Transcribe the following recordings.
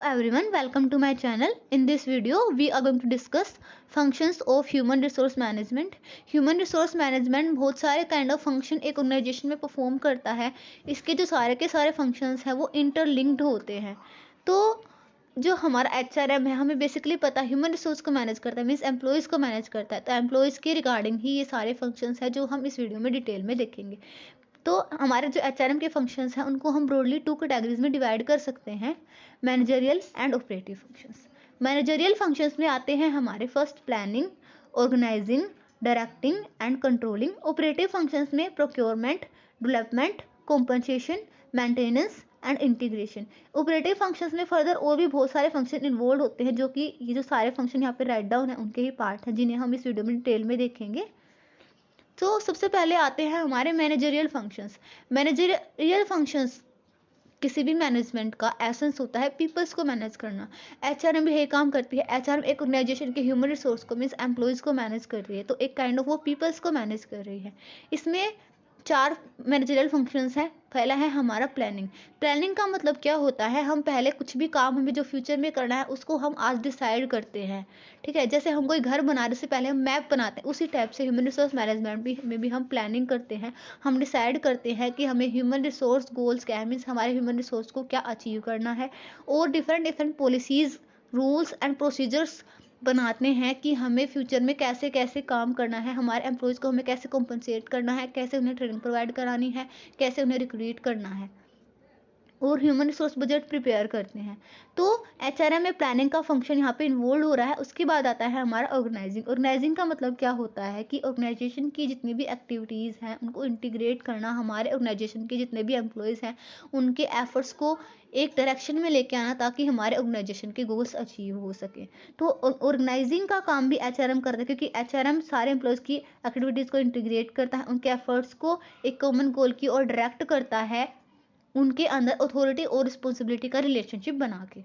everyone, welcome to my channel. In this video, we are going to discuss functions of human resource management. Human resource management बहुत सारे kind of function एक organization में perform करता है. इसके जो सारे के सारे functions हैं वो interlinked होते हैं. तो जो हमारा HRM है हमें बेसिकली पता है ह्यूमन रिसोर्स को मैनेज करता है, मीन्स एम्प्लॉयज़ को मैनेज करता है. तो एम्प्लॉयज़ के रिगार्डिंग ही ये सारे फंक्शंस हैं जो हम इस वीडियो में डिटेल में देखेंगे. तो हमारे जो HRM के फंक्शंस हैं उनको हम ब्रॉडली 2 कैटेगरीज में डिवाइड कर सकते हैं, managerial and operative functions. Managerial functions में आते हैं हमारे first planning, organising, directing and controlling. Operative functions में procurement, development, compensation, maintenance and integration. Operative functions में फर्दर और भी बहुत सारे फंक्शन इन्वॉल्व होते हैं जो कि ये जो सारे फंक्शन यहाँ पे राइट डाउन है उनके ही पार्ट हैं जिन्हें हम इस वीडियो में डिटेल में देखेंगे. तो सबसे पहले आते हैं हमारे मैनेजरियल फंक्शंस. मैनेजरियल फंक्शंस किसी भी मैनेजमेंट का एसेंस होता है पीपल्स को मैनेज करना. HRM भी यही काम करती है. HRM एक ऑर्गेनाइजेशन के ह्यूमन रिसोर्स को मीन्स एम्प्लॉयज़ को मैनेज कर रही है, तो एक काइंड ऑफ वो पीपल्स को मैनेज कर रही है. इसमें 4 मैनेजरियल फंक्शंस हैं. पहला है हमारा प्लानिंग. प्लानिंग का मतलब क्या होता है, हम पहले कुछ भी काम हमें जो फ्यूचर में करना है उसको हम आज डिसाइड करते हैं. ठीक है, जैसे हम कोई घर बनाने से पहले हम मैप बनाते हैं, उसी टाइप से ह्यूमन रिसोर्स मैनेजमेंट में भी हम प्लानिंग करते हैं. हम डिसाइड करते हैं कि हमें ह्यूमन रिसोर्स गोल्स क्या है, मीन्स हमारे ह्यूमन रिसोर्स को क्या अचीव करना है, और different policies, rules and procedures बनाते हैं कि हमें फ्यूचर में कैसे कैसे काम करना है, हमारे एम्प्लॉयज़ को हमें कैसे कॉम्पनसेट करना है, कैसे उन्हें ट्रेनिंग प्रोवाइड करानी है, कैसे उन्हें रिक्रूट करना है, और ह्यूमन रिसोर्स बजट प्रिपेयर करते हैं. तो HRM में प्लानिंग का फंक्शन यहाँ पे इन्वॉल्व हो रहा है. उसके बाद आता है हमारा ऑर्गेनाइजिंग. ऑर्गेनाइजिंग का मतलब क्या होता है कि ऑर्गेनाइजेशन की जितनी भी एक्टिविटीज़ हैं उनको इंटीग्रेट करना, हमारे ऑर्गेनाइजेशन के जितने भी एम्प्लॉयज़ हैं उनके एफर्ट्स को एक डायरेक्शन में लेके आना ताकि हमारे ऑर्गेनाइजेशन के गोल्स अचीव हो सके. तो ऑर्गेनाइजिंग का काम भी HRM करता है क्योंकि HRM सारे एम्प्लॉयज़ की एक्टिविटीज़ को इंटीग्रेट करता है, उनके एफर्ट्स को एक कॉमन गोल की ओर डायरेक्ट करता है, उनके अंदर अथॉरिटी और रिस्पॉन्सिबिलिटी का रिलेशनशिप बना के.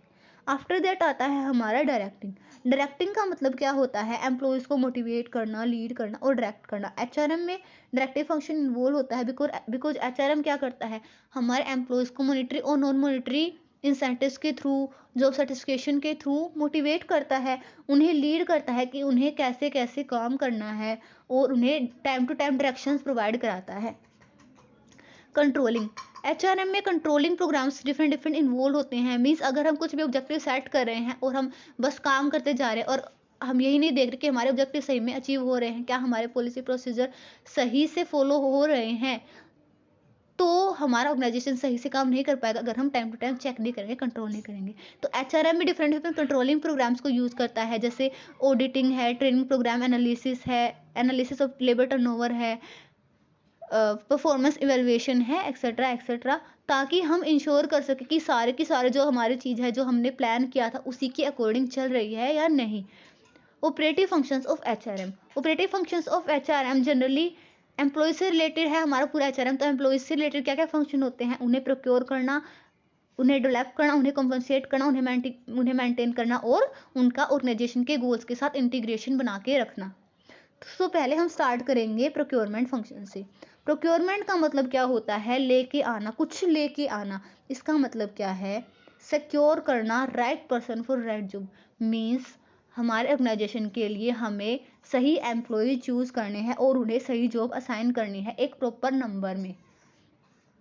आफ्टर दैट आता है हमारा डायरेक्टिंग. डायरेक्टिंग का मतलब क्या होता है, एम्प्लॉयज़ को मोटिवेट करना, लीड करना और डायरेक्ट करना. HRM में डायरेक्टिव फंक्शन इन्वॉल्व होता है बिकॉज HRM क्या करता है, हमारे एम्प्लॉयज़ को मॉनिटरी और नॉन मॉनिटरी इंसेंटिव्स के थ्रू, जॉब सर्टिफिकेशन के थ्रू मोटिवेट करता है, उन्हें लीड करता है कि उन्हें कैसे कैसे काम करना है, और उन्हें time to time directions provide कराता है. कंट्रोलिंग. HRM में कंट्रोलिंग प्रोग्राम्स डिफरेंट इन्वॉल्व होते हैं. मीन्स अगर हम कुछ भी ऑब्जेक्टिव सेट कर रहे हैं और हम बस काम करते जा रहे हैं और हम यही नहीं देख रहे कि हमारे ऑब्जेक्टिव सही में अचीव हो रहे हैं, क्या हमारे पॉलिसी प्रोसीजर सही से फॉलो हो रहे हैं, तो हमारा ऑर्गेनाइजेशन सही से काम नहीं कर पाएगा अगर हम टाइम टू टाइम चेक नहीं करेंगे, कंट्रोल नहीं करेंगे. तो HRM में डिफरेंट कंट्रोलिंग प्रोग्राम्स को यूज़ करता है, जैसे ऑडिटिंग है, ट्रेनिंग प्रोग्राम एनालिसिस है, एनालिसिस ऑफ लेबर टर्नओवर है, परफॉर्मेंस इवेल्युएशन है, एक्सेट्रा, ताकि हम इंश्योर कर सके कि सारे की सारे जो हमारी चीज़ है जो हमने प्लान किया था उसी के अकॉर्डिंग चल रही है या नहीं. Operative functions of HRM. Operative functions of HRM generally employ से रिलेटेड है. हमारा पूरा HRM तो एम्प्लॉय से रिलेटेड क्या क्या फंक्शन होते हैं, उन्हें प्रोक्योर करना, उन्हें डेवलप करना, उन्हें कॉम्पनसेट करना, उन्हें मेंटेन करना, और उनका ऑर्गेनाइजेशन के गोल्स के साथ इंटीग्रेशन बना के रखना. तो पहले हम स्टार्ट करेंगे प्रोक्योरमेंट फंक्शन से. प्रोक्योरमेंट का मतलब क्या होता है, लेके आना, कुछ लेके आना. इसका मतलब क्या है, सिक्योर करना right person for right job. Means हमारे ऑर्गेनाइजेशन के लिए हमें सही एम्प्लॉय चूज़ करने हैं और उन्हें सही जॉब असाइन करनी है एक प्रॉपर नंबर में.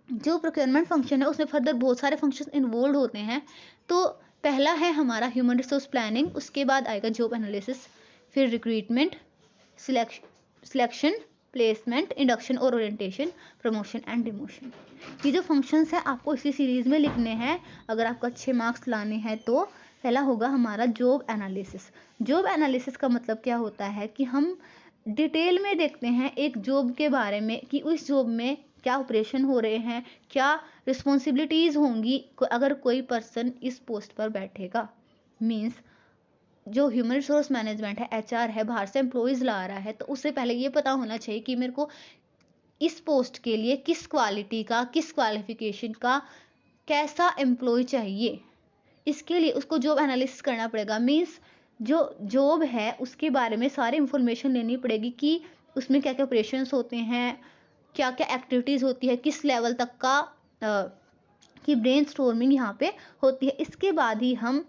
जो प्रोक्योरमेंट फंक्शन है उसमें फर्दर बहुत सारे फंक्शन इन्वॉल्व होते हैं. तो पहला है हमारा ह्यूमन रिसोर्स प्लानिंग, उसके बाद आएगा जॉब एनालिसिस, फिर रिक्रूटमेंट, सिलेक्शन, प्लेसमेंट, इंडक्शन और ओरिएंटेशन, प्रमोशन एंड डिमोशन. ये जो फंक्शंस हैं आपको इसी सीरीज़ में लिखने हैं अगर आपको अच्छे मार्क्स लाने हैं. तो पहला होगा हमारा जॉब एनालिसिस. जॉब एनालिसिस का मतलब क्या होता है कि हम डिटेल में देखते हैं एक जॉब के बारे में कि उस जॉब में क्या ऑपरेशन हो रहे हैं, क्या रिस्पॉन्सिबिलिटीज़ होंगी अगर कोई पर्सन इस पोस्ट पर बैठेगा. मीन्स जो ह्यूमन रिसोर्स मैनेजमेंट है, HR है, बाहर से एम्प्लॉयज़ ला रहा है, तो उससे पहले ये पता होना चाहिए कि मेरे को इस पोस्ट के लिए किस क्वालिटी का, किस क्वालिफिकेशन का, कैसा एम्प्लॉय चाहिए. इसके लिए उसको जॉब एनालिसिस करना पड़ेगा. मीन्स जो जॉब है उसके बारे में सारी इंफॉर्मेशन लेनी पड़ेगी कि उसमें क्या क्या ऑपरेशंस होते हैं, क्या क्या एक्टिविटीज़ होती है, किस लेवल तक का कि ब्रेनस्टॉर्मिंग यहाँ पे होती है। इसके बाद ही हम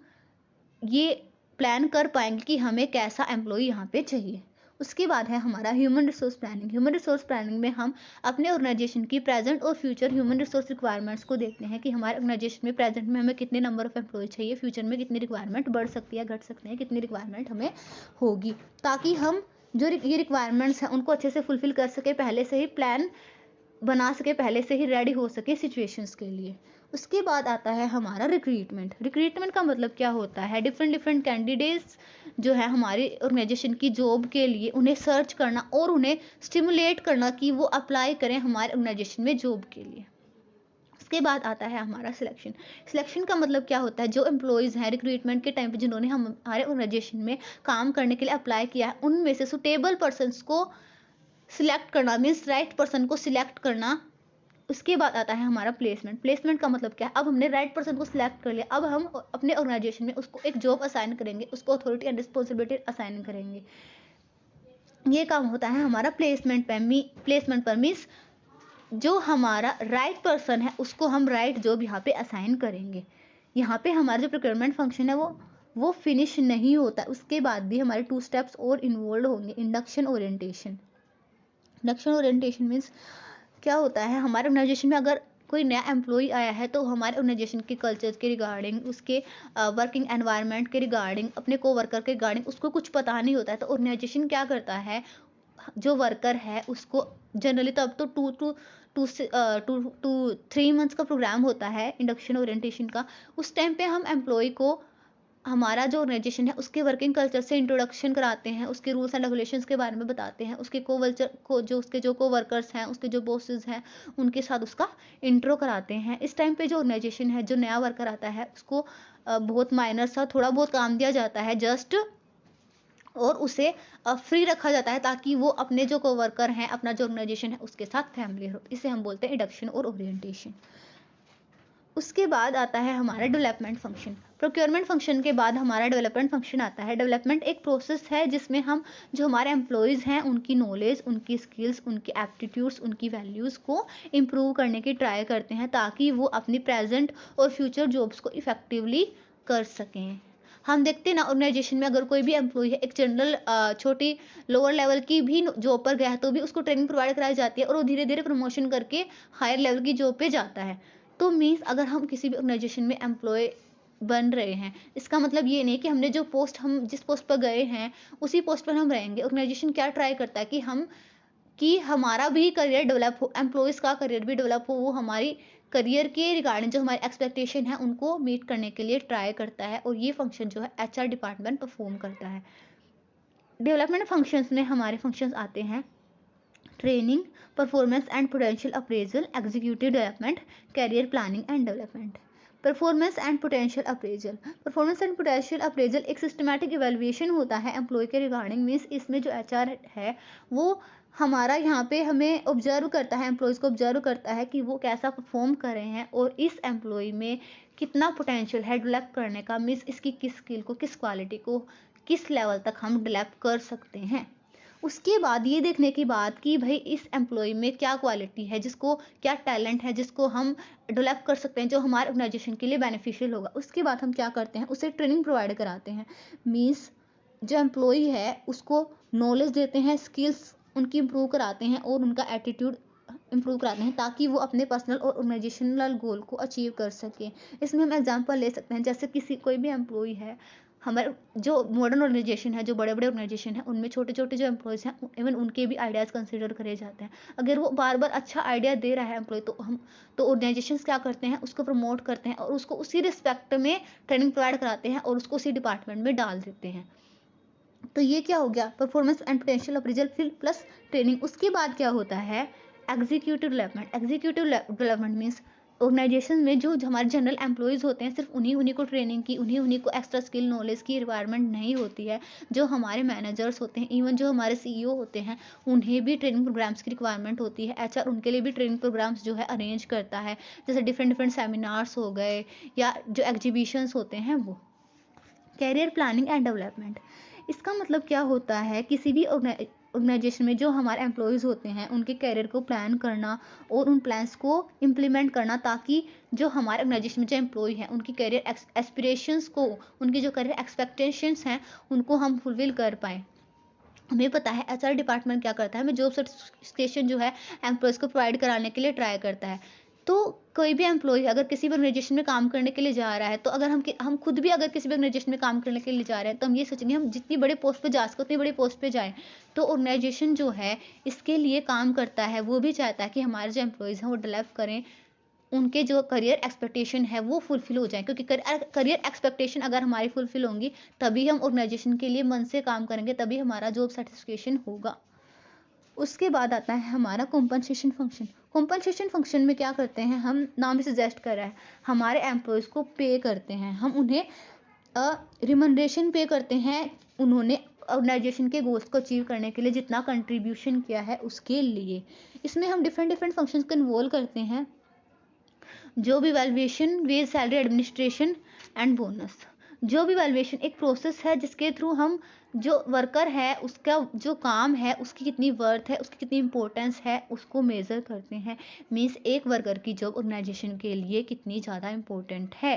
ये प्लान कर पाएंगे कि हमें कैसा एम्प्लॉय यहाँ पे चाहिए। उसके बाद है हमारा human resource planning. Human resource planning में हम अपने ऑर्गेनाइजेशन की प्रेजेंट और फ्यूचर ह्यूमन रिसोर्स रिक्वायरमेंट्स को देखते हैं कि हमारे ऑर्गेनाइजेशन में प्रेजेंट में हमें कितने नंबर ऑफ एम्प्लॉय चाहिए, फ्यूचर में कितनी रिक्वायरमेंट बढ़ सकती है, घट सकते हैं, कितनी रिक्वायरमेंट हमें होगी, ताकि हम जो ये रिक्वायरमेंट्स हैं उनको अच्छे से फुलफिल कर सके, पहले से ही प्लान बना सके, पहले से ही रेडी हो सके सिचुएशंस के लिए। उसके बाद आता है हमारा रिक्रूटमेंट। रिक्रूटमेंट का मतलब क्या होता है, डिफरेंट कैंडिडेट्स जो है हमारी ऑर्गेनाइजेशन की जॉब के लिए उन्हें सर्च करना और उन्हें स्टिमुलेट करना कि वो अप्लाई करें हमारे ऑर्गेनाइजेशन में जॉब के लिए। उसके बाद आता है हमारा सिलेक्शन। सिलेक्शन का मतलब क्या होता है, जो एम्प्लॉयज़ हैं रिक्रूटमेंट के टाइम पे जिन्होंने हमारे ऑर्गेनाइजेशन में काम करने के लिए अप्लाई किया है, उनमें से सुटेबल पर्सनस को सिलेक्ट करना, मीन्स राइट पर्सन को सिलेक्ट करना। उसके बाद आता है हमारा प्लेसमेंट। प्लेसमेंट का मतलब क्या है, अब हमने राइट पर्सन को सिलेक्ट कर लिया, अब हम अपने ऑर्गेनाइजेशन में उसको एक जॉब असाइन करेंगे, उसको अथॉरिटी एंड रिस्पॉन्सिबिलिटी असाइन करेंगे। ये काम होता है हमारा प्लेसमेंट पर मीन्स जो हमारा राइट पर्सन है उसको हम राइट जॉब यहाँ पे असाइन करेंगे। यहाँ पे हमारा जो प्रोक्योरमेंट फंक्शन है वो फिनिश नहीं होता, उसके बाद भी हमारे 2 स्टेप्स और इन्वॉल्व होंगे। Induction orientation. Induction orientation means क्या होता है, हमारे ऑर्गेनाइजेशन में अगर कोई नया एम्प्लॉय आया है तो हमारे ऑर्गेनाइजेशन के कल्चर के रिगार्डिंग, उसके वर्किंग एनवायरनमेंट के रिगार्डिंग, अपने कोवर्कर के रिगार्डिंग उसको कुछ पता नहीं होता है। तो ऑर्गेनाइजेशन क्या करता है, जो वर्कर है उसको जनरली तो अब तो 2 to 3 मंथ्स का प्रोग्राम होता है इंडक्शन ओरिएंटेशन का। उस टाइम पे हम एम्प्लॉय को हमारा जो ऑर्गेनाइजेशन है उसके वर्किंग कल्चर से इंट्रोडक्शन कराते हैं, उसके रूल्स एंड रेगुलेशंस के बारे में बताते हैं, उसके उसके जो कोवर्कर्स हैं, उसके जो बॉसेस हैं, उनके साथ उसका इंट्रो कराते हैं। इस टाइम पे जो ऑर्गेनाइजेशन है, जो नया वर्कर आता है उसको बहुत माइनर सा थोड़ा बहुत काम दिया जाता है जस्ट, और उसे फ्री रखा जाता है ताकि वो अपने जो कोवर्कर हैं, अपना जो ऑर्गेनाइजेशन है उसके साथ फैमिलियर हो। इसे हम बोलते हैं इंडक्शन और ओरिएंटेशन। उसके बाद आता है हमारा डेवलपमेंट फंक्शन। प्रोक्योरमेंट फंक्शन के बाद हमारा डेवलपमेंट फंक्शन आता है। डेवलपमेंट एक प्रोसेस है जिसमें हम जो हमारे एम्प्लॉयज़ हैं उनकी नॉलेज, उनकी स्किल्स, उनकी एप्टीट्यूड्स, उनकी वैल्यूज़ को इम्प्रूव करने की ट्राई करते हैं ताकि वो अपनी प्रेजेंट और फ्यूचर जॉब्स को इफेक्टिवली कर सकें। हम देखते हैं ना, ऑर्गेनाइजेशन में अगर कोई भी एम्प्लॉय है, एक जनरल छोटी लोअर लेवल की भी जॉब पर गया है तो भी उसको ट्रेनिंग प्रोवाइड कराई जाती है और वो धीरे धीरे प्रमोशन करके हायर लेवल की जॉब पे जाता है। तो मीन्स अगर हम किसी भी ऑर्गेनाइजेशन में एम्प्लॉय बन रहे हैं, इसका मतलब ये नहीं कि हमने जो पोस्ट, हम जिस पोस्ट पर गए हैं उसी पोस्ट पर हम रहेंगे। ऑर्गेनाइजेशन क्या ट्राई करता है कि हमारा भी करियर डेवलप हो, एम्प्लॉयज़ का करियर भी डेवलप हो, वो हमारी करियर के रिगार्डिंग जो हमारी एक्सपेक्टेशन है उनको मीट करने के लिए ट्राई करता है, और ये फंक्शन जो है एचआर डिपार्टमेंट परफॉर्म करता है। डेवलपमेंट फंक्शंस में हमारे फंक्शंस आते हैं training, performance and potential appraisal, executive development, career planning and development. Performance and potential appraisal. Performance and potential appraisal एक सिस्टमैटिक इवैल्यूएशन होता है एम्प्लॉय के रिगार्डिंग। मीन्स इसमें जो एचआर है वो हमारा यहाँ पे हमें ऑब्जर्व करता है, एम्प्लॉयज़ को ऑब्जर्व करता है कि वो कैसा परफॉर्म कर रहे हैं और इस एम्प्लॉय में कितना पोटेंशियल है डेवलप करने का। मीन्स इसकी किस स्किल को, किस क्वालिटी को किस लेवल तक हम डेवलप कर सकते हैं। उसके बाद ये देखने की बात कि भाई इस एम्प्लॉय में क्या क्वालिटी है, जिसको क्या टैलेंट है, जिसको हम डेवलप कर सकते हैं, जो हमारे ऑर्गेनाइजेशन के लिए बेनिफिशियल होगा। उसके बाद हम क्या करते हैं, उसे ट्रेनिंग प्रोवाइड कराते हैं। मीन्स जो एम्प्लॉय है उसको नॉलेज देते हैं, स्किल्स उनकी इम्प्रूव कराते हैं और उनका एटीट्यूड इम्प्रूव कराते हैं ताकि वो अपने पर्सनल और ऑर्गेनाइजेशनल गोल को अचीव कर सकें। इसमें हम एग्जांपल ले सकते हैं, जैसे कोई भी एम्प्लॉय है, हमारे जो मॉडर्न ऑर्गेनाइजेशन है, जो बड़े बड़े ऑर्गेनाइजेशन है, उनमें छोटे छोटे जो एम्प्लॉयज़ हैं इवन उनके भी आइडियाज़ कंसिडर करे जाते हैं। अगर वो बार बार अच्छा आइडिया दे रहा है एम्प्लॉय, तो ऑर्गेनाइजेशंस क्या करते हैं, उसको प्रमोट करते हैं और उसको उसी रिस्पेक्ट में ट्रेनिंग प्रोवाइड कराते हैं और उसको उसी डिपार्टमेंट में डाल देते हैं। तो ये क्या हो गया, परफॉर्मेंस एंड पोटेंशियल अप्रेजल फिर प्लस ट्रेनिंग। उसके बाद क्या होता है, executive development. Executive development means organization में जो हमारे जनरल एम्प्लॉयज़ होते हैं, सिर्फ उन्हीं को ट्रेनिंग की, उन्हीं को एक्स्ट्रा स्किल नॉलेज की रिक्वायरमेंट नहीं होती है। जो हमारे मैनेजर्स होते हैं, इवन जो हमारे सीईओ होते हैं, उन्हें भी ट्रेनिंग प्रोग्राम्स की रिक्वायरमेंट होती है। एचआर उनके लिए भी ट्रेनिंग प्रोग्राम्स जो है अरेंज करता है, जैसे डिफरेंट सेमिनार्स हो गए या जो एग्जीबिशंस होते हैं वो। कैरियर प्लानिंग एंड डेवलपमेंट, इसका मतलब क्या होता है, किसी भी ऑर्गेनाइजेशन में जो हमारे एम्प्लॉयज़ होते हैं उनके करियर को प्लान करना और उन प्लान्स को इम्प्लीमेंट करना, ताकि जो हमारे ऑर्गेनाइजेशन में जो एम्प्लॉय हैं उनकी करियर एस्पिरेशंस को, उनकी जो करियर एक्सपेक्टेशंस हैं उनको हम फुलफिल कर पाएँ। हमें पता है एचआर डिपार्टमेंट क्या करता है, हमें जॉब सर्टिफिकेशन जो है एम्प्लॉयज़ को प्रोवाइड कराने के लिए ट्राई करता है। तो कोई भी एम्प्लॉय अगर किसी भी ऑर्गेनाइजेशन में काम करने के लिए जा रहा है, तो अगर हम खुद भी अगर किसी भी ऑर्गेनाइजेशन में काम करने के लिए जा रहे हैं, तो हम ये सोचेंगे हम जितनी बड़े पोस्ट पे जा सके उतनी बड़ी पोस्ट पे जाएँ। तो ऑर्गेनाइजेशन जो है इसके लिए काम करता है, वो भी चाहता है कि हमारे जो एम्प्लॉयज़ हैं वो डेवलप करें, उनके जो करियर एक्सपेक्टेशन है वो फुलफिल हो जाए, क्योंकि करियर एक्सपेक्टेशन अगर हमारी फुलफिल होंगी तभी हम ऑर्गेनाइजेशन के लिए मन से काम करेंगे, तभी हमारा जॉब सेटिस्फेक्शन होगा। उसके बाद आता है हमारा कॉम्पनसेशन फंक्शन। कॉम्पनसेशन फंक्शन में क्या करते हैं, हम नाम ही सजेस्ट कर रहा है, हमारे एम्प्लॉयज़ को पे करते हैं, हम उन्हें रिमनरेशन पे करते हैं, उन्होंने ऑर्गेनाइजेशन के गोल्स को अचीव करने के लिए जितना कंट्रीब्यूशन किया है उसके लिए। इसमें हम डिफरेंट डिफरेंट फंक्शंस को इन्वॉल्व करते हैं, job evaluation, wage, salary administration and bonus. Job evaluation एक प्रोसेस है जिसके थ्रू हम जो वर्कर है उसका जो काम है उसकी कितनी वर्थ है, उसकी कितनी इंपॉर्टेंस है, उसको मेज़र करते हैं। मीन्स एक वर्कर की जॉब ऑर्गेनाइजेशन के लिए कितनी ज़्यादा इंपॉर्टेंट है।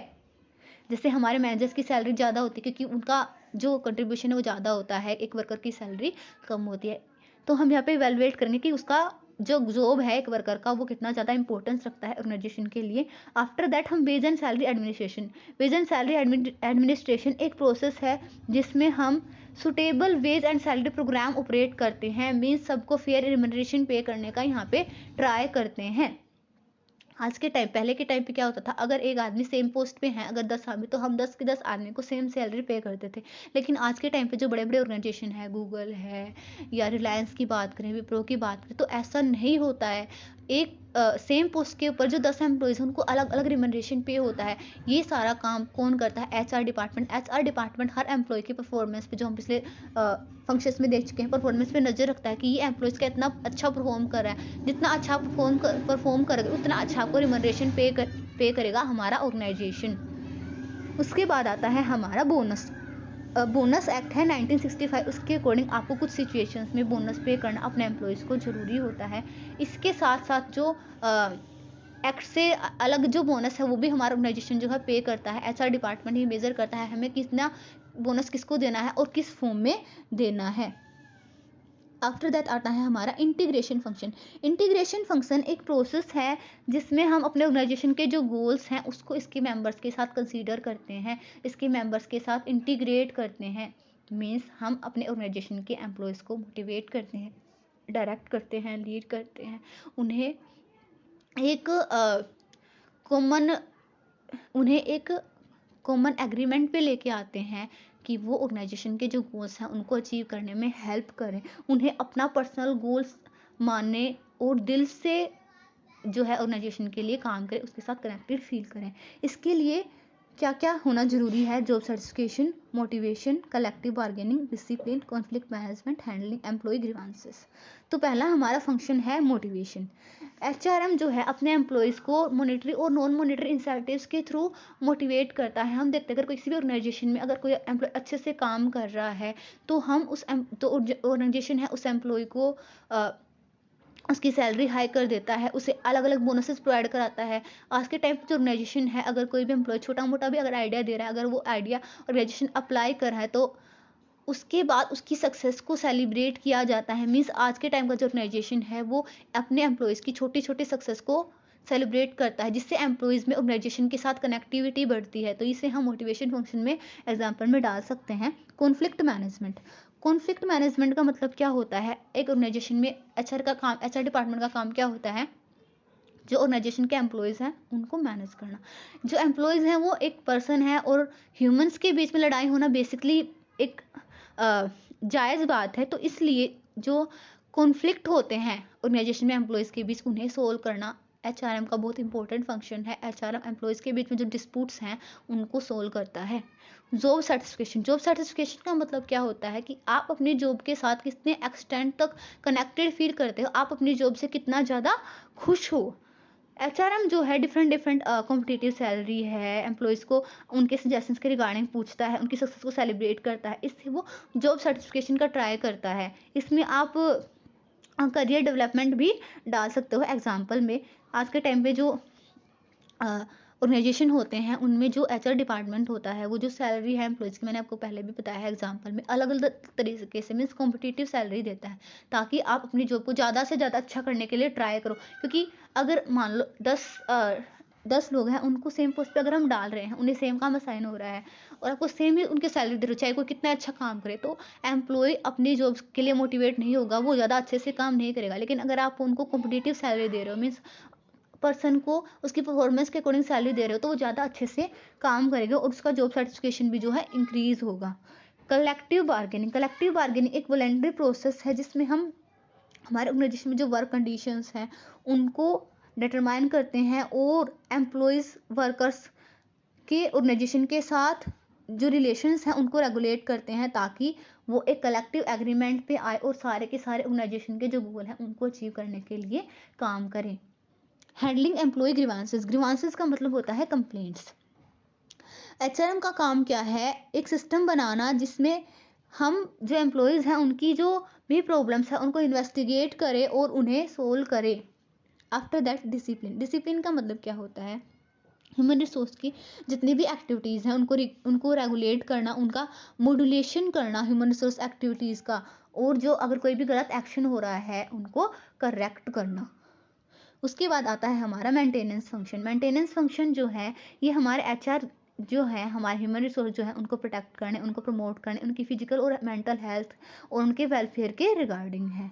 जैसे हमारे मैनेजर्स की सैलरी ज़्यादा होती है क्योंकि उनका जो कंट्रीब्यूशन है वो ज़्यादा होता है, एक वर्कर की सैलरी कम होती है। तो हम यहाँ पे इवैल्यूएट करेंगे कि उसका जो जॉब है एक वर्कर का वो कितना ज़्यादा इंपॉर्टेंस रखता है ऑर्गेनाइजेशन के लिए। आफ्टर दैट हम wage and salary administration. Wage and salary administration एक प्रोसेस है जिसमें हम suitable wage and salary program operate करते हैं। मीन्स सबको फेयर रिम्यूनरेशन पे करने का यहाँ पे ट्राई करते हैं। आज के टाइम, पहले के टाइम पे क्या होता था, अगर एक आदमी सेम पोस्ट पे है, अगर 10 आदमी, तो हम 10 के 10 आदमी को सेम सैलरी पे करते थे। लेकिन आज के टाइम पे जो बड़े बड़े ऑर्गेनाइजेशन है, गूगल है या रिलायंस की बात करें, विप्रो की बात करें, तो ऐसा नहीं होता है। एक सेम पोस्ट के ऊपर जो 10 एम्प्लॉयज़ हैं उनको अलग अलग रिम्यूनरेशन पे होता है। ये सारा काम कौन करता है, एचआर डिपार्टमेंट। एचआर डिपार्टमेंट हर एम्प्लॉय की परफॉर्मेंस पे, जो हम पिछले फंक्शंस में देख चुके हैं, परफॉर्मेंस पे नज़र रखता है कि ये एम्प्लॉयज़ का इतना अच्छा परफॉर्म कर रहा है। जितना अच्छा परफॉर्म करेगा उतना अच्छा आपको रिम्यूनरेशन पे करेगा हमारा ऑर्गेनाइजेशन। उसके बाद आता है हमारा बोनस। बोनस एक्ट है 1965, उसके अकॉर्डिंग आपको कुछ सिचुएशंस में बोनस पे करना अपने एम्प्लॉयज़ को ज़रूरी होता है। इसके साथ साथ जो एक्ट से अलग जो बोनस है वो भी हमारा ऑर्गेनाइजेशन जो है पे करता है। एचआर डिपार्टमेंट ही मेज़र करता है हमें कितना बोनस किसको देना है और किस फॉर्म में देना है। आफ्टर दैट आता है हमारा इंटीग्रेशन फंक्शन। इंटीग्रेशन फंक्शन एक प्रोसेस है जिसमें हम अपने ऑर्गेनाइजेशन के जो गोल्स हैं उसको इसके मेंबर्स के साथ कंसीडर करते हैं, इसके मेंबर्स के साथ इंटीग्रेट करते हैं। मीन्स हम अपने ऑर्गेनाइजेशन के एम्प्लॉयज़ को मोटिवेट करते हैं, डायरेक्ट करते हैं, लीड करते हैं, उन्हें एक कॉमन उन्हें एक कॉमन एग्रीमेंट पे लेके आते हैं कि वो ऑर्गेनाइजेशन के जो गोल्स हैं उनको अचीव करने में हेल्प करें, उन्हें अपना पर्सनल गोल्स माने और दिल से जो है ऑर्गेनाइजेशन के लिए काम करें, उसके साथ कनेक्टेड फील करें। इसके लिए क्या क्या होना ज़रूरी है, job certification, motivation, collective bargaining, discipline, conflict management, handling employ grievances. तो पहला हमारा फंक्शन है मोटिवेशन। एचआरएम जो है अपने एम्प्लॉयज़ को मॉनेटरी और नॉन मॉनेटरी इंसेंटिव्स के थ्रू मोटिवेट करता है। हम देखते हैं अगर किसी भी ऑर्गेनाइजेशन में अगर कोई एम्प्लॉय अच्छे से काम कर रहा है तो हम तो ऑर्गेनाइजेशन है उस एम्प्लॉय को उसकी सैलरी हाई कर देता है, उसे अलग अलग बोनसेस प्रोवाइड कराता है। आज के टाइम पे जो ऑर्गेनाइजेशन है, अगर कोई भी एम्प्लॉय छोटा मोटा भी अगर आइडिया दे रहा है, अगर वो आइडिया ऑर्गेनाइजेशन अप्लाई कर रहा है तो उसके बाद उसकी सक्सेस को सेलिब्रेट किया जाता है। मीन्स आज के टाइम का जो ऑर्गेनाइजेशन है वो अपने एम्प्लॉयज़ की छोटी छोटी सक्सेस को सेलिब्रेट करता है, जिससे एम्प्लॉयज़ में ऑर्गेनाइजेशन के साथ कनेक्टिविटी बढ़ती है। तो इसे हम मोटिवेशन फंक्शन में एग्जाम्पल में डाल सकते हैं। Conflict management. कॉन्फ्लिक्ट मैनेजमेंट का मतलब क्या होता है, एक ऑर्गेनाइजेशन में एचआर डिपार्टमेंट का काम क्या होता है, जो ऑर्गेनाइजेशन के एम्प्लॉयज़ हैं उनको मैनेज करना। जो एम्प्लॉयज़ हैं वो एक पर्सन है और ह्यूमंस के बीच में लड़ाई होना बेसिकली एक जायज़ बात है। तो इसलिए जो कॉन्फ्लिक्ट होते हैं ऑर्गेनाइजेशन में एम्प्लॉयज़ के बीच, उन्हें सोल्व करना एचआरएम का बहुत इंपॉर्टेंट फंक्शन है। एचआरएम एम्प्लॉयज़ के बीच में जो डिस्प्यूट्स हैं उनको सोल्व करता है। Job certification. जॉब सर्टिफिकेशन का मतलब क्या होता है कि आप अपनी जॉब के साथ कितने एक्सटेंड तक कनेक्टेड फील करते हो, आप अपनी जॉब से कितना ज़्यादा खुश हो। एचआरएम जो है डिफरेंट डिफरेंट कॉम्पिटिटिव सैलरी है, एम्प्लॉयज़ को उनके सजेशंस के रिगार्डिंग पूछता है, उनकी सक्सेस को सेलिब्रेट करता है, इससे वो जॉब सर्टिफिकेशन का ट्राई करता है। इसमें आप करियर डेवलपमेंट भी डाल सकते हो एग्जाम्पल में। आज के टाइम पे जो ऑर्गेनाइजेशन होते हैं उनमें जो एचआर डिपार्टमेंट होता है, वो जो सैलरी है एम्प्लॉयज़ की, मैंने आपको पहले भी बताया है एग्जांपल में, अलग अलग तरीके से मीन्स कॉम्पिटिटिव सैलरी देता है, ताकि आप अपनी जॉब को ज़्यादा से ज़्यादा अच्छा करने के लिए ट्राई करो। क्योंकि अगर मान लो 10 लोग हैं, उनको सेम पोस्ट पे अगर हम डाल रहे हैं, उन्हें सेम काम असाइन हो रहा है और आपको सेम ही उनके सैलरी दे रहे हो, चाहे कोई कितना अच्छा काम करे, तो एम्प्लॉय अपनी जॉब के लिए मोटिवेट नहीं होगा, वो ज़्यादा अच्छे से काम नहीं करेगा। लेकिन अगर आप उनको कॉम्पिटिटिव सैलरी दे रहे हो, मीन्स पर्सन को उसकी परफॉर्मेंस के अकॉर्डिंग सैलरी दे रहे हो, तो वो ज़्यादा अच्छे से काम करेगा और उसका जॉब सर्टिफिकेशन भी जो है इंक्रीज होगा। कलेक्टिव बार्गेनिंग एक वॉलंटरी प्रोसेस है, जिसमें हम हमारे ऑर्गेनाइजेशन में जो वर्क कंडीशंस हैं उनको डिटरमाइन करते हैं और एम्प्लॉयज़ वर्कर्स के ऑर्गेनाइजेशन के साथ जो रिलेशंस हैं उनको रेगुलेट करते हैं, ताकि वो एक कलेक्टिव एग्रीमेंट पे आए और सारे के सारे ऑर्गेनाइजेशन के जो गोल हैं उनको अचीव करने के लिए काम करें। हैंडलिंग एम्प्लॉय ग्रीवांसेस का मतलब होता है कंप्लेंट्स। एचआरएम का काम क्या है? एक सिस्टम बनाना जिसमें हम जो एम्प्लॉयज़ हैं उनकी जो भी प्रॉब्लम्स है उनको इन्वेस्टिगेट करें और उन्हें सोल्व करें। आफ्टर दैट डिसिप्लिन का मतलब क्या होता है? ह्यूमन रिसोर्स की जितनी भी एक्टिविटीज़ हैं उनको रेगुलेट करना, उनका मॉड्यूलेशन करना ह्यूमन रिसोर्स एक्टिविटीज़ का, और जो अगर कोई भी गलत एक्शन हो रहा है उनको करेक्ट करना। उसके बाद आता है हमारा मेंटेनेंस फंक्शन जो है, ये हमारे एचआर जो है, हमारे ह्यूमन रिसोर्स जो है उनको प्रोटेक्ट करने, उनको प्रमोट करने, उनकी फिजिकल और मेंटल हेल्थ और उनके वेलफेयर के रिगार्डिंग है।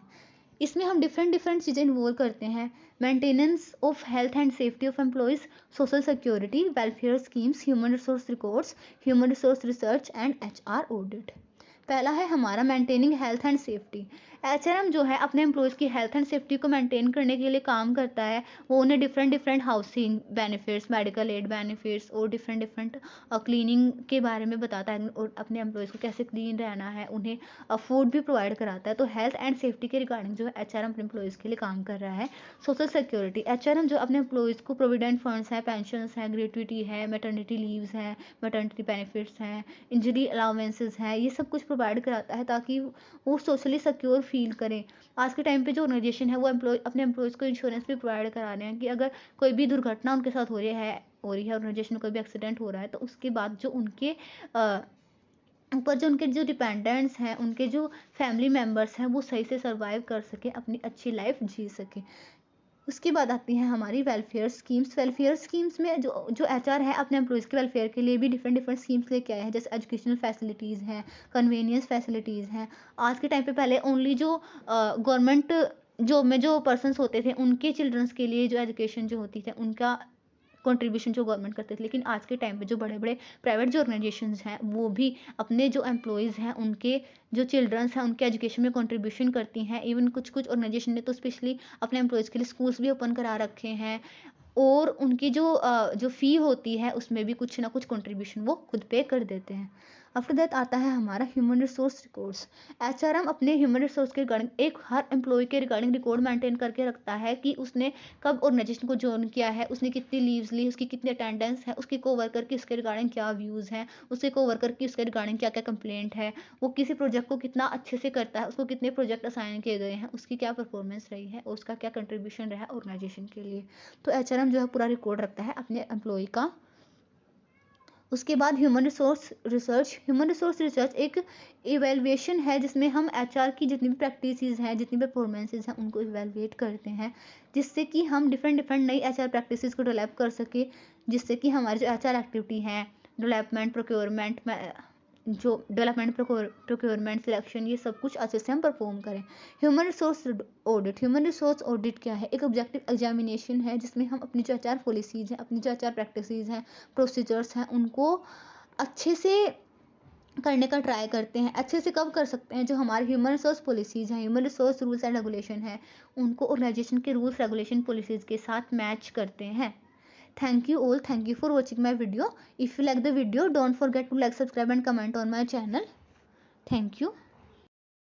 इसमें हम डिफरेंट चीज़ें इन्वॉल्व करते हैं। Maintenance of health and safety of employees, social security, welfare schemes, human resource records, human resource research and HR audit. पहला है हमारा maintaining health and safety. HRM जो है अपने एम्प्लॉयज़ की हेल्थ एंड सेफ्टी को मेंटेन करने के लिए काम करता है। वो उन्हें different housing benefits, medical aid benefits और डिफरेंट क्लीनिंग के बारे में बताता है, और अपने एम्प्लॉयज़ को कैसे क्लीन रहना है, उन्हें फूड भी प्रोवाइड कराता है। तो हेल्थ एंड सेफ्टी के रिगार्डिंग जो है एचआरएम अपने एम्प्लॉयज़ के लिए काम कर रहा है। सोशल सिक्योरिटी, एचआरएम जो अपने एम्प्लॉयज़ को प्रोविडेंट फंड्स हैं, पेंशंस हैं, ग्रेट्युटी है, मैटरनिटी लीव्स हैं, मैटरनिटी बेनिफिट्स हैं, इंजरी अलाउंसेस हैं, ये सब कुछ प्रोवाइड कराता है ताकि वो सोशली सिक्योर फील करें। आज के टाइम पे जो ऑर्गेनाइजेशन है वो अपने एम्प्लॉयज़ को इंश्योरेंस भी प्रोवाइड करा रहे हैं कि अगर कोई भी दुर्घटना उनके साथ हो रही है ऑर्गेनाइजेशन में कोई भी एक्सीडेंट हो रहा है, तो उसके बाद जो उनके ऊपर जो उनके जो डिपेंडेंट्स हैं, उनके जो फैमिली मेम्बर्स हैं, वो सही से सर्वाइव कर सके, अपनी अच्छी लाइफ जी सके। उसके बाद आती हैं हमारी वेलफेयर स्कीम्स में जो एचआर है अपने एम्प्लॉयज़ के वेलफेयर के लिए भी डिफरेंट स्कीम्स लेके आए हैं, जैसे एजुकेशनल फैसिलिटीज़ हैं, कन्वीनियंस फैसिलिटीज़ हैं। आज के टाइम पे पहले ओनली जो गवर्नमेंट जॉब में जो पर्सन्स होते थे उनके चिल्ड्रंस के लिए जो एजुकेशन जो होती थी उनका कंट्रीब्यूशन जो गवर्नमेंट करते थे, लेकिन आज के टाइम पे जो बड़े-बड़े प्राइवेट जो ऑर्गेनाइजेशंस हैं वो भी अपने जो एम्प्लॉयज़ हैं उनके जो चिल्ड्रंस हैं उनके एजुकेशन में कंट्रीब्यूशन करती हैं। इवन कुछ ऑर्गेनाइजेशन ने तो स्पेशली अपने एम्प्लॉयज़ के लिए स्कूल्स भी ओपन करा रखे हैं, और उनकी जो फ़ी होती है उसमें भी कुछ ना कुछ कंट्रीब्यूशन वो खुद पे कर देते हैं। आफ्टर दैट आता है हमारा ह्यूमन रिसोर्स रिकॉर्ड्स। एचआरएम अपने ह्यूमन रिसोर्स के रिगार्डिंग एक हर एम्प्लॉय के रिगार्डिंग रिकॉर्ड मेंटेन करके रखता है कि उसने कब ऑर्गेनाइजेशन को ज्वाइन किया है, उसने कितनी लीव्स ली, उसकी कितनी अटेंडेंस है, उसकी कोवर्कर की उसके रिगार्डिंग क्या व्यूज़ हैं, उसके कोवर्कर की उसके रिगार्डिंग क्या क्या कंप्लेंट है, वो किसी प्रोजेक्ट को कितना अच्छे से करता है, उसको कितने प्रोजेक्ट असाइन किए गए हैं, उसकी क्या परफॉर्मेंस रही है और उसका क्या कंट्रीब्यूशन रहा है ऑर्गेनाइजेशन के लिए। तो एचआरएम जो है पूरा रिकॉर्ड रखता है अपने एम्प्लॉय का। उसके बाद ह्यूमन रिसोर्स रिसर्च एक इवेल्युएशन है, जिसमें हम एचआर की जितनी भी प्रैक्टिसेस हैं, जितनी भी परफॉर्मेंसेस हैं, उनको इवेल्युएट करते हैं, जिससे कि हम डिफरेंट नई एचआर प्रैक्टिसेस को डेवलप कर सके, जिससे कि हमारी जो एचआर एक्टिविटी है, प्रोक्योरमेंट सिलेक्शन, ये सब कुछ अच्छे से हम परफॉर्म करें। ह्यूमन रिसोर्स ऑडिट क्या है? एक ऑब्जेक्टिव एग्जामिनेशन है, जिसमें हम अपनी जो एचआर पॉलिसीज़ हैं, अपनी जो एचआर प्रैक्टिसेस हैं, प्रोसीजर्स हैं, उनको अच्छे से करने का ट्राई करते हैं। अच्छे से कब कर सकते हैं? जो हमारे ह्यूमन रिसोर्स पॉलिसीज़ हैं, human resource rules and regulation है, उनको ऑर्गेनाइजेशन के रूल्स रेगुलेशन पॉलिसीज़ के साथ मैच करते हैं। Thank you all. Thank you for watching my video. If you like the video, don't forget to like, subscribe and comment on my channel. Thank you.